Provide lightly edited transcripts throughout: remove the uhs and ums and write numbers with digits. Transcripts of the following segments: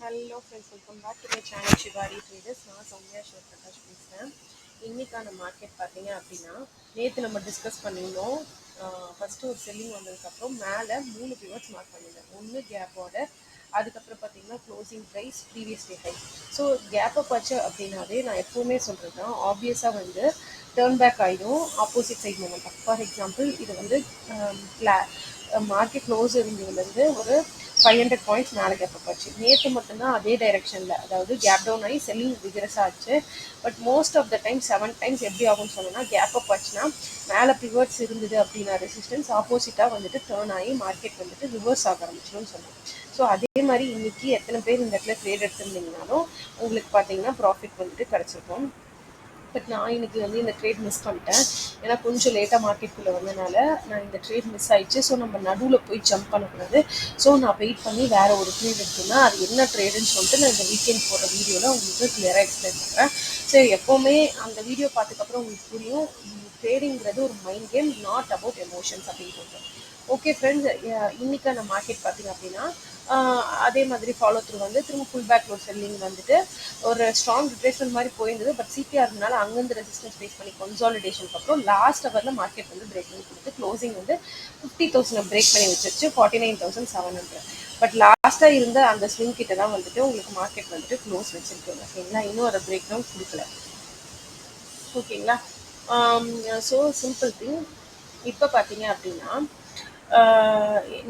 Hello friends, welcome back to my channel Shivari traders. நான் சௌமியா சிவபிரகாஷ் பேசுகிறேன். இன்றைக்கான மார்க்கெட் பார்த்தீங்க அப்படின்னா, நேற்று நம்ம டிஸ்கஸ் பண்ணியிருந்தோம். ஃபஸ்ட்டு ஒரு செல்லிங் வந்ததுக்கப்புறம் மேலே 3 பிவட்ஸ் மார்க் பண்ணியிருந்தேன். ஒன்று கேப் ஆர்டர், அதுக்கப்புறம் பார்த்தீங்கன்னா closing price, previous day high. So கேப்பை பச்சு அப்படின்னாவே நான் எப்போவுமே சொல்கிறது தான், ஆப்வியஸாக வந்து டேர்ன் பேக் ஆகிடும் opposite side momentum. For example இது வந்து மார்க்கெட் க்ளோஸ் இருந்ததுலேருந்து ஒரு 500 பாயிண்ட்ஸ் மேலே கேப் ஆச்சு. நேற்று மட்டும்தான் அதே டைரெக்ஷனில், அதாவது கேப் டவுன் ஆகி செல்லிங் விகரஸாக ஆச்சு. But most of the time 7 times எப்படி ஆகும்னு சொன்னோன்னா, கேப் அப் ஆச்சுன்னா மேலே பிவர்ட்ஸ் இருந்தது அப்படின்னா ரெசிஸ்டன்ஸ் ஆப்போசிட்டாக வந்துட்டு டேர்ன் ஆகி மார்க்கெட் வந்துட்டு ரிவர்ஸ் ஆக ஆரம்பிச்சிடும்னு சொன்னோம். ஸோ அதே மாதிரி இன்றைக்கி எத்தனை பேர் இந்த இடத்துல ட்ரேட் எடுத்திருந்தீங்கனாலும் உங்களுக்கு பார்த்தீங்கன்னா ப்ராஃபிட் வந்துட்டு கிடச்சிருக்கும். பட் நான் இன்றைக்கி வந்து இந்த ட்ரேட் மிஸ் பண்ணிட்டேன். ஏன்னா கொஞ்சம் லேட்டாக மார்க்கெட்டுக்குள்ளே வந்தனால நான் இந்த ட்ரேட் மிஸ் ஆகிடுச்சு. ஸோ நம்ம நடுவில் போய் ஜம்ப் பண்ணக்கூடாது. ஸோ நான் வெயிட் பண்ணி வேறு ஒரு ட்ரேட் எடுத்தேன்னா அது என்ன ட்ரேடுன்னு சொல்லிட்டு நான் இந்த வீக்கெண்ட் போடுற வீடியோவில் உங்களுக்கு கிளியராக எக்ஸ்பிளைன் பண்ணுறேன். ஸோ எப்போவுமே அந்த வீடியோ பார்த்துக்கப்புறம் உங்களுக்கு புரியும், ட்ரேடிங்கிறது ஒரு mind game, not about emotions அப்படின்னு சொல்லிட்டு. ஓகே ஃப்ரெண்ட்ஸ், இன்றைக்கான மார்க்கெட் பார்த்திங்க அப்படின்னா அதே மாதிரி ஃபாலோ த்ரூ வந்து திரும்ப ஃபுல் பேக் ஒரு செல்லிங் வந்துட்டு ஒரு ஸ்ட்ராங் ரிட்ரேஸ்மெண்ட் மாதிரி போயிருந்தது. பட் சிபிஆர்னால அங்கேருந்து ரெசிஸ்டன்ஸ் ஃபேஸ் பண்ணி கன்சாலிடேஷனுக்கு அப்புறம் லாஸ்ட் ஹவரில் மார்க்கெட் வந்து பிரேக் பண்ணி கொடுத்து க்ளோசிங் வந்து 50,000 பிரேக் பண்ணி வச்சிருச்சு 49,700. பட் லாஸ்ட்டாக இருந்த அந்த ஸ்விங் கிட்ட தான் வந்துட்டு உங்களுக்கு மார்க்கெட் வந்துட்டு க்ளோஸ் வச்சிருக்கு. ஓகேங்களா, இன்னும் ஒரு பிரேக் டவுன் கொடுக்கல. ஓகேங்களா, ஸோ சிம்பிள் திங். இப்போ பார்த்தீங்க அப்படின்னா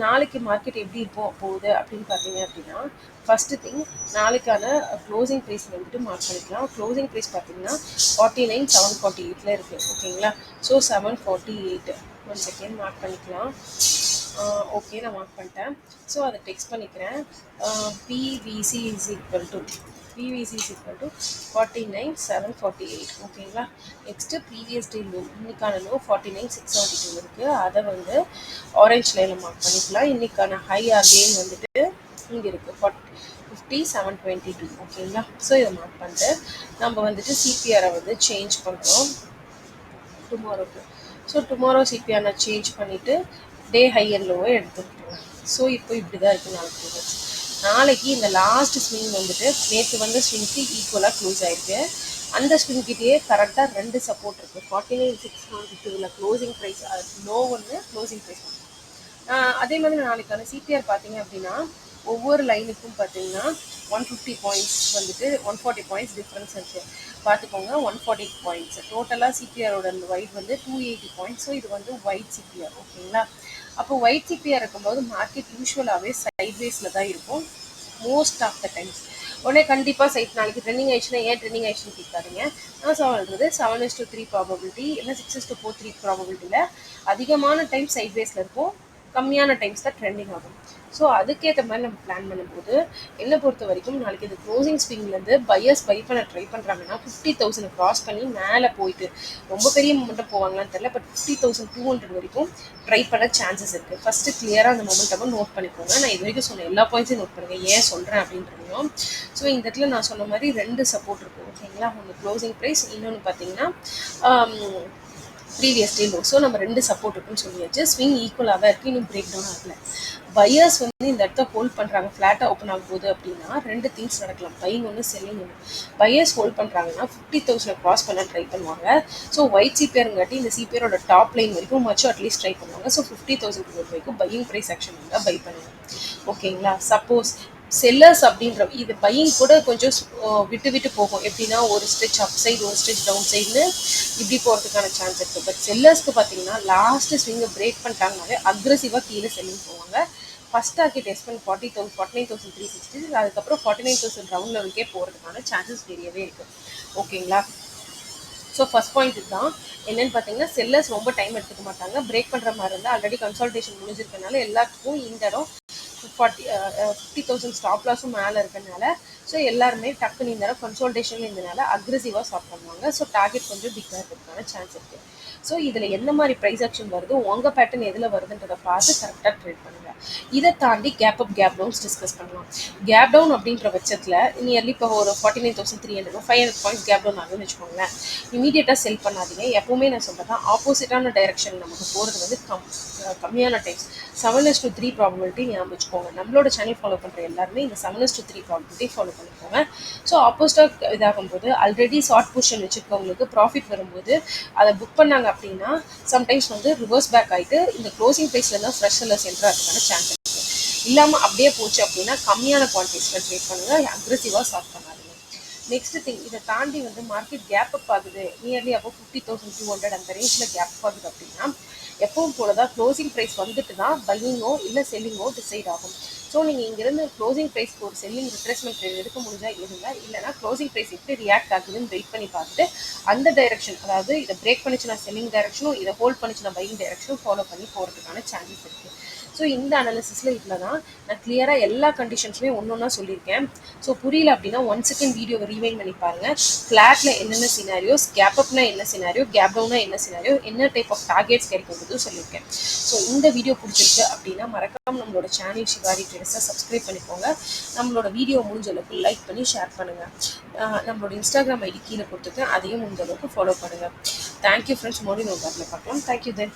நாளைக்கு மார்க்கெட் எப்படி இருக்கும் போகுது அப்படின்னு பார்த்தீங்க அப்படின்னா, ஃபஸ்ட்டு திங் நாளைக்கான க்ளோசிங் ப்ரைஸ் வந்துட்டு மார்க் பண்ணிக்கலாம். க்ளோசிங் ப்ரைஸ் பார்த்தீங்கன்னா 49,748 இருக்குது. ஓகேங்களா, ஸோ 748 1 செகண்ட் மார்க் பண்ணிக்கலாம். ஓகே, நான் மார்க் பண்ணிட்டேன். ஸோ அதை டெக்ஸ்ட் பண்ணிக்கிறேன். PVC is equal to 49,748. ஓகேங்களா, நெக்ஸ்ட்டு ப்ரீவியஸ் டே லோ, இன்னைக்கான லோ 49,672 இருக்குது. அதை வந்து ஆரஞ்ச் லைனில் மார்க் பண்ணிக்கலாம். இன்னைக்கான ஹை அகெயின் வந்துட்டு இங்கே இருக்குது 50,722. ஓகேங்களா, ஸோ இதை மார்க் பண்ணிட்டு நம்ம வந்துட்டு சிபிஆரை வந்து சேஞ்ச் பண்ணுறோம் டுமாரோக்கு. ஸோ டுமாரோ சிபிஆர் நான் சேஞ்ச் பண்ணிவிட்டு டே ஹை அண்ட் லோவை எடுத்துக்கிட்டுருவேன். ஸோ இப்போ இப்படி தான் இருக்குது நாளைக்கு இந்த லாஸ்ட் ஸ்விங் வந்துட்டு நேற்று வந்து ஸ்விங்க்கு ஈக்குவலாக க்ளோஸ் ஆகிருக்கு. அந்த ஸ்விங்கிட்டே கரெக்டாக 2 சப்போர்ட் இருக்குது. 49,672 க்ளோசிங் ப்ரைஸ் லோ ஒன்று, க்ளோசிங் ப்ரைஸ் ஒன்று. அதே மாதிரி நாளைக்கான சிபிஆர் பார்த்தீங்க அப்படின்னா ஒவ்வொரு லைனுக்கும் பார்த்தீங்கன்னா 150 பாயிண்ட்ஸ் வந்துட்டு 140 பாயிண்ட்ஸ் டிஃப்ரென்ஸ் இருக்குது. பார்த்துக்கோங்க, 140 பாயிண்ட்ஸ் டோட்டலாக சிபிஆரோட ஒயிட் வந்து 280 பாயிண்ட்ஸ். ஸோ இது வந்து ஒயிட் சிபிஆர். ஓகேங்களா, அப்போ ஒயிட் சிபிஆர் இருக்கும்போது மார்க்கெட் யூஸ்வலாகவே சைட்வேஸில் தான் இருக்கும் மோஸ்ட் ஆஃப் த டைம்ஸ். உடனே கண்டிப்பாக சைட் நாளைக்கு ட்ரெண்டிங் ஆயிடுச்சுன்னா ஏன் ட்ரெண்டிங் ஆயிடுச்சுன்னு கேட்காதீங்க. நான் சொல்கிறது 7:3 ப்ராபபிலிட்டி இல்லை 6:4 ப்ராபபிலிட்டியில் அதிகமான டைம் சைட்வேஸில் இருக்கும், கம்மியான டைம்ஸ் தான் ட்ரெண்டிங் ஆகும். ஸோ அதுக்கேற்ற மாதிரி நம்ம பிளான் பண்ணும்போது என்னை பொறுத்த வரைக்கும் நாளைக்கு இது க்ளோசிங் ஸ்விங்லேருந்து பையர்ஸ் பை பண்ண ட்ரை பண்ணுறாங்கன்னா 50,000 க்ராஸ் பண்ணி மேலே போயிட்டு ரொம்ப பெரிய மொமெண்டம் போவாங்களான்னு தெரியல, பட் 50,200 வரைக்கும் ட்ரை பண்ண சான்சஸ் இருக்குது. ஃபஸ்ட்டு கிளியராக அந்த மொமெண்ட்டை நோட் பண்ணிக்கோங்க. நான் இது வரைக்கும் சொன்ன எல்லா பாயிண்ட்ஸையும் நோட் பண்ணுங்கள், ஏன் சொல்கிறேன் அப்படின்றதையும். ஸோ இந்த இடத்துல நான் சொன்ன மாதிரி 2 சப்போர்ட் இருக்கும். ஓகேங்களா, ஒன்று க்ளோசிங் ப்ரைஸ், இன்னொன்று பார்த்தீங்கன்னா ப்ரீவியஸ் டே லோ. ஸோ நம்ம 2 சப்போர்ட் இருக்குன்னு சொல்லியாச்சு. ஸ்விங் ஈக்குவலாக தான் இருக்குது, இன்னும் பிரேக் டவுன் ஆகல. பையர்ஸ் வந்து இந்த இடத்த ஹோல்ட் பண்ணுறாங்க, ஃப்ளாட்டாக ஓப்பன் ஆகும் போது அப்படின்னா 2 திங்ஸ் நடக்கலாம், பையிங் ஒன்று, செல்லிங் ஒன்று. பையர்ஸ் ஹோல்ட் பண்ணுறாங்கன்னா 50,000 க்ராஸ் பண்ண ட்ரை பண்ணுவாங்க. ஸோ ஒயிட் சிபிஆருங்காட்டி இந்த சிபிஆரோட டாப் லைன் வரைக்கும் மச்சும் அட்லீஸ்ட் ட்ரை பண்ணுவாங்க. ஸோ 50,000 வரைக்கும் பையிங் ப்ரைஸ் ஆக்ஷன் இருந்தால் பை பண்ணுவாங்க. ஓகேங்களா, சப்போஸ் செல்லர்ஸ் அப்படின்ற இது பையிங் கூட கொஞ்சம் விட்டு விட்டு போகும். எப்படின்னா ஒரு ஸ்ட்ரெச் அப் சைடு, ஒரு ஸ்ட்ரெச் டவுன் சைடுன்னு இப்படி போகிறதுக்கான சான்ஸ் இருக்குது. பட் செல்லர்ஸ்க்கு பார்த்தீங்கன்னா லாஸ்ட்டு ஸ்விங்கை பிரேக் பண்ணிட்டாங்கனாலே அக்ரெசிவாக கீழே செல்லிங் போவாங்க. ஃபஸ்ட் டார்கெட் எஸ்பெண்ட் 49,360, அதுக்கப்புறம் 49,000 ரவுண்ட் லெவலுக்கே போகிறதுக்கான சான்சஸ் நிறையவே இருக்குது. ஓகேங்களா, ஸோ ஃபஸ்ட் பாயிண்ட் இதுதான். என்னென்னு பார்த்தீங்கன்னா செல்லர்ஸ் ரொம்ப டைம் எடுத்துக்க மாட்டாங்க. பிரேக் பண்ணுற மாதிரி இருந்தால் ஆல்ரெடி கன்சல்டேஷன் முடிஞ்சிருக்கனால எல்லாத்துக்கும் இந்த இடம் 50,000 ஸ்டாப் லாஸும் மேலே இருக்கனால ஸோ எல்லாருமே டக்குன்னு இந்த இடம் கன்சல்டேஷன் இருந்தனால அக்ரெசிவாக ஸ்டாப் பண்ணுவாங்க. ஸோ டார்கெட் கொஞ்சம் பிக்காக இருக்கிறதுக்கான சான்ஸ் இருக்குது. ஸோ இதில் எந்த மாதிரி ப்ரைஸ் ஆக்ஷன் வருது, உங்கள் பேட்டர்ன் எதில் வருதுன்றதை பார்த்து கரெக்டாக ட்ரேட் பண்ணுங்கள். இதை தாண்டி gap up gap downs discuss பண்ணலாம். கேப் டவுன் அப்படின்ற பட்சத்தில் நியர்லி இப்போ ஒரு 49,300 500 பாயிண்ட்ஸ் கேப் டவுன் ஆகுதுன்னு வச்சுக்கோங்களேன். இமீடியட்டாக செல் பண்ணாதீங்க. எப்போவுமே நான் சொல்கிறேன், ஆப்போசிட்டான டைரக்ஷன் நமக்கு போகிறது வந்து கம்மியான டைம்ஸ். 7:3 ப்ராபபிலிட்டி ஞாபகம் வச்சுக்கோங்க. நம்மளோட சேனல் ஃபாலோ பண்ணுற எல்லாருமே இந்த 7:3 ப்ராபபிலிட்டி ஃபாலோ பண்ணிக்கோங்க. ஸோ ஆப்போசிட்டாக இதாகும்போது ஆல்ரெடி ஷார்ட் பொசிஷன் வச்சுருக்கவங்களுக்கு ப்ராஃபிட் வரும்போது அதை புக் பண்ணாங்க அப்படின்னா சம்டைம்ஸ் வந்து ரிவர்ஸ் பேக் ஆகிட்டு இந்த க்ளோசிங் ப்ரைஸில் தான் ஃப்ரெஷ் செல்லர்ஸ் என்ட்ராகிறதுக்கான சான்ஸ் இருக்குது. இல்லாமல் அப்படியே போச்சு அப்படின்னா கம்மியான குவான்டிட்டிஸில் ட்ரேட் பண்ணுங்கள், அக்ரெசிவாக ஸ்டார்ட் பண்ணாதீங்க. நெக்ஸ்ட் திங், இதை தாண்டி வந்து மார்க்கெட் கேப் அப் ஆகுது, நியர்லி அப்போ 50,200 அந்த ரேஞ்சில் கேப் அப் ஆகுது அப்படின்னா எப்பவும் போல தான் க்ளோசிங் ப்ரைஸ் வந்துட்டு தான் பையிங்கோ இல்லை செல்லிங்கோ டிசைட் ஆகும். ஸோ நீங்கள் இங்கேருந்து க்ளோசிங் ப்ரைஸ்க்கு ஒரு செல்லிங் ரிட்ரேஸ்மெண்ட் ட்ரேட் எடுக்க முடிஞ்சால் எடுங்க, இல்லைனா க்ளோசிங் ப்ரைஸ் எப்படி ரியாக்ட் ஆகுதுன்னு வெயிட் பண்ணி பார்த்துட்டு அந்த டைரக்ஷன், அதாவது இதை பிரேக் பண்ணிச்சுன்னா செல்லிங் டைரக்ஷனும் இதை ஹோல்ட் பண்ணிச்சுன்னா பையிங் டைரக்ஷனும் ஃபாலோ பண்ணி போகிறதுக்கான சான்சஸ் இருக்குது. ஸோ இந்த அனாலிசிஸில் இதில் தான் நான் கிளியராக எல்லா கண்டிஷன்ஸுமே ஒன்று ஒன்றா சொல்லியிருக்கேன். ஸோ புரியல அப்படின்னா 1 செகண்ட் வீடியோவை ரீவைண்ட் பண்ணி பாருங்கள். ஃப்ளாட்டில் என்னென்ன சினாரியோஸ், கேப் அப்னா என்ன சினாரியோ, கேப் டவுனா என்ன சினாரியோ, என்ன டைப் ஆஃப் டார்கெட்ஸ் கிடைக்கும்போது சொல்லியிருக்கேன். ஸோ இந்த வீடியோ பிடிச்சிருக்கு அப்படின்னா மறக்காமல் நம்மளோட சேனல் ஷிவாரி ட்ரேடர்ஸை சப்ஸ்கிரைப் பண்ணிக்கோங்க. நம்மளோட வீடியோ முடிஞ்ச அளவுக்கு லைக் பண்ணி ஷேர் பண்ணுங்கள். நம்மளோட இன்ஸ்டாகிராம் ஐடி கீழே கொடுத்துருக்கேன், அதையும் முடிஞ்ச அளவுக்கு ஃபாலோ பண்ணுங்கள். Thank you friends. மறுபடியும் ஒரு பார்க்கலாம். தேங்க்யூ தென்.